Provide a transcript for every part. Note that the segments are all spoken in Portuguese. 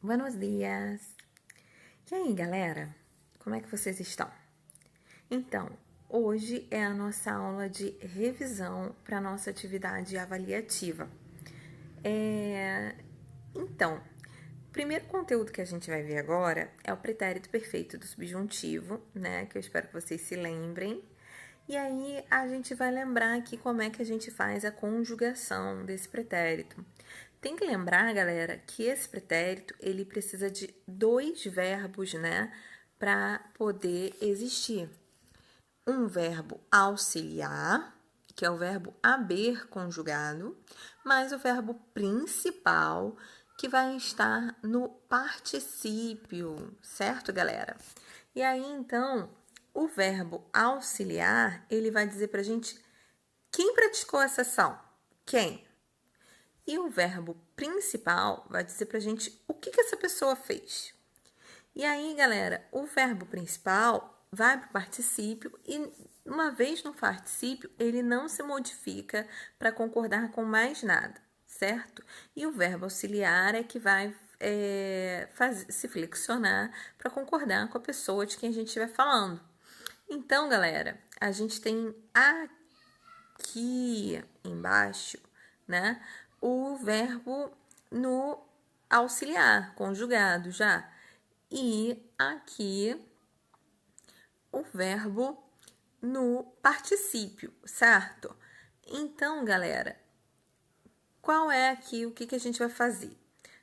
Buenos dias! E aí, galera? Como é que vocês estão? Então, hoje é a nossa aula de revisão para a nossa atividade avaliativa. Então, o primeiro conteúdo que a gente vai ver agora é o pretérito perfeito do subjuntivo, né? Que eu espero que vocês se lembrem. E aí, a gente vai lembrar aqui como é que a gente faz a conjugação desse pretérito. Tem que lembrar, galera, que esse pretérito, ele precisa de dois verbos, né, para poder existir. Um verbo auxiliar, que é o verbo haver conjugado, mais o verbo principal, que vai estar no particípio, certo, galera? E aí, então, o verbo auxiliar, ele vai dizer pra gente quem praticou essa ação. Quem? E o verbo principal vai dizer pra gente o que essa pessoa fez. E aí, galera, o verbo principal vai para o particípio e, uma vez no particípio, ele não se modifica para concordar com mais nada, certo? E o verbo auxiliar é que vai se flexionar para concordar com a pessoa de quem a gente estiver falando. Então, galera, a gente tem aqui embaixo, né, o verbo no auxiliar, conjugado já. E aqui o verbo no particípio, certo? Então, galera, qual é aqui o que a gente vai fazer,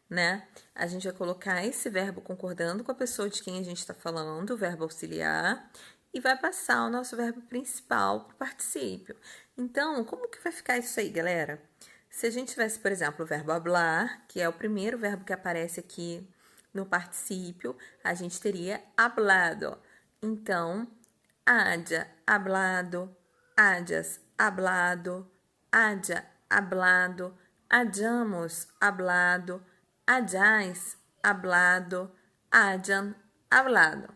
né? A gente vai colocar esse verbo concordando com a pessoa de quem a gente está falando, o verbo auxiliar, e vai passar o nosso verbo principal para o particípio. Então, como que vai ficar isso aí, galera? Se a gente tivesse, por exemplo, o verbo hablar, que é o primeiro verbo que aparece aqui no particípio, a gente teria hablado. Então, haya hablado, hayas hablado, haya hablado, hayamos hablado, hayáis hablado, hayan hablado.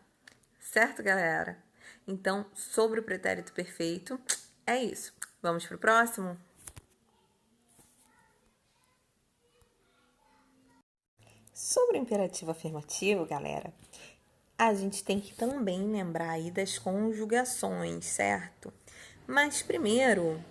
Certo, galera? Então, sobre o pretérito perfeito, é isso. Vamos pro próximo? Sobre o imperativo afirmativo, galera, a gente tem que também lembrar aí das conjugações, certo? Mas primeiro,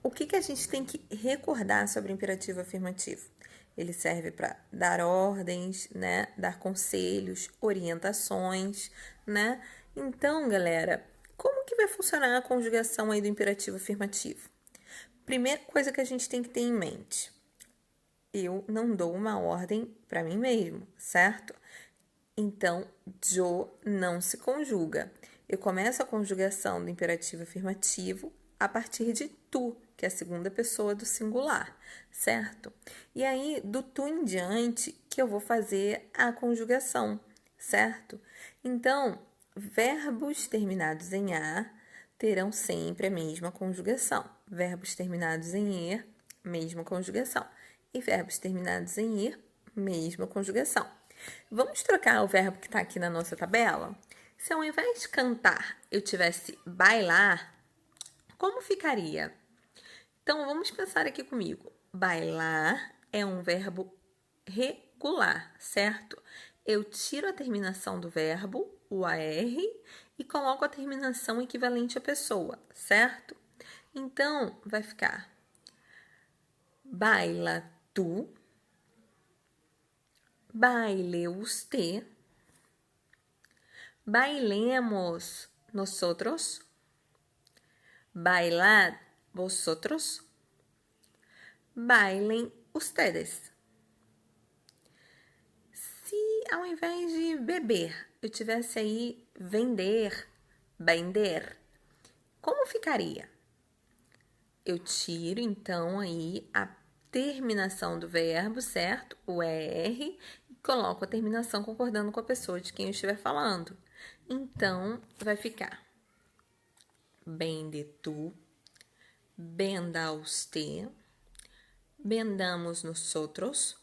o que a gente tem que recordar sobre o imperativo afirmativo? Ele serve para dar ordens, né? Dar conselhos, orientações, né? Então, galera, como que vai funcionar a conjugação aí do imperativo afirmativo? Primeira coisa que a gente tem que ter em mente: eu não dou uma ordem para mim mesmo, certo? Então, jo não se conjuga. Eu começo a conjugação do imperativo afirmativo a partir de tu, que é a segunda pessoa do singular, certo? E aí, do tu em diante, que eu vou fazer a conjugação, certo? Então, verbos terminados em a terão sempre a mesma conjugação. Verbos terminados em er, mesma conjugação. E verbos terminados em ir, mesma conjugação. Vamos trocar o verbo que está aqui na nossa tabela? Se ao invés de cantar eu tivesse bailar, como ficaria? Então vamos pensar aqui comigo. Bailar é um verbo regular, certo? Eu tiro a terminação do verbo, o AR, e coloco a terminação equivalente à pessoa, certo? Então vai ficar baila tu, baile usted, bailemos nosotros, bailad vosotros, bailen ustedes. Se ao invés de beber eu tivesse aí vender, vender, como ficaria? Eu tiro então aí a terminação do verbo, certo? O ER, e coloco a terminação concordando com a pessoa de quem eu estiver falando. Então, vai ficar vende tu, venda usted, vendamos nosotros,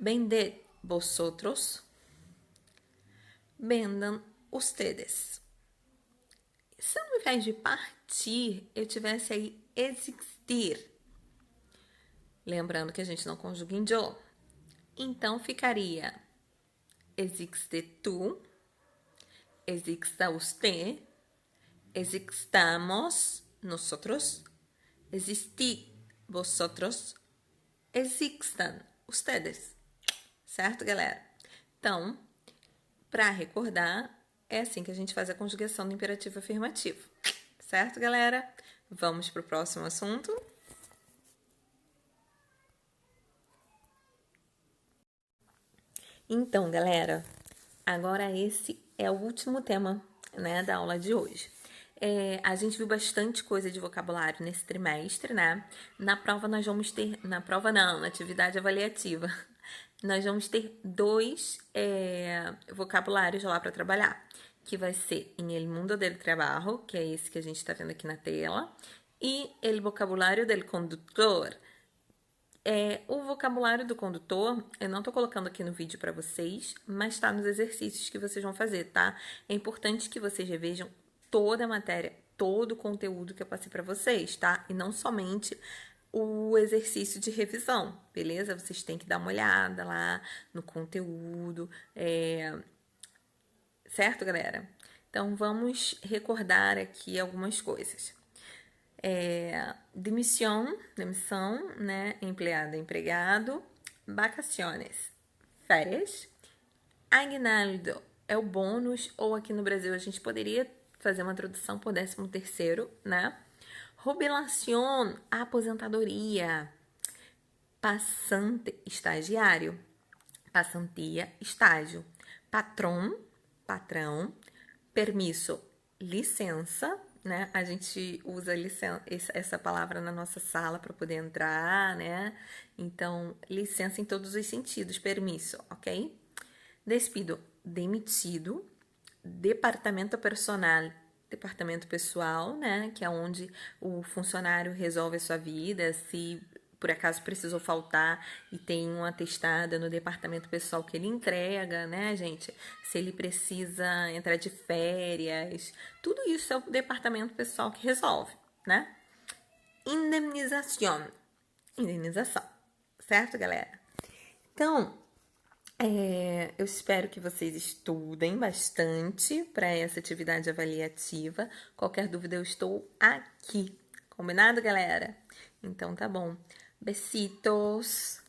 vended vosotros, vendan ustedes. Se ao invés de partir, eu tivesse aí existir, lembrando que a gente não conjuga em jo, Então, ficaria existe tu, exista usted, existamos nosotros, existi vosotros, existam ustedes. Certo, galera? Então, para recordar, é assim que a gente faz a conjugação do imperativo afirmativo. Certo, galera? Vamos para o próximo assunto. Então, galera, agora esse é o último tema, né, da aula de hoje. A gente viu bastante coisa de vocabulário nesse trimestre, né? Na prova nós vamos ter... Na prova não, na atividade avaliativa. Nós vamos ter dois vocabulários lá para trabalhar. Que vai ser em El Mundo del Trabajo, que é esse que a gente está vendo aqui na tela. E El Vocabulário del Conductor. O vocabulário do condutor, eu não tô colocando aqui no vídeo para vocês, mas tá nos exercícios que vocês vão fazer, tá? É importante que vocês revejam toda a matéria, todo o conteúdo que eu passei para vocês, tá? E não somente o exercício de revisão, beleza? Vocês têm que dar uma olhada lá no conteúdo, certo, galera? Então, vamos recordar aqui algumas coisas. Demissão, né? Empleado, empregado. Vacaciones, férias. Aguinaldo é o bônus, ou aqui no Brasil a gente poderia fazer uma tradução por 13º, né? Jubilación, aposentadoria. Passante, estagiário. Passantia, estágio. Patrão. Permisso, licença, né? A gente usa essa palavra na nossa sala para poder entrar, né? Então, licença em todos os sentidos, permisso, ok? Despido, demitido. Departamento pessoal, né? Que é onde o funcionário resolve a sua vida, se por acaso precisou faltar e tem um atestado no departamento pessoal que ele entrega, né, gente? Se ele precisa entrar de férias, tudo isso é o departamento pessoal que resolve, né? Indenização, certo, galera? Então, eu espero que vocês estudem bastante para essa atividade avaliativa. Qualquer dúvida, eu estou aqui. Combinado, galera? Então, tá bom. Besitos!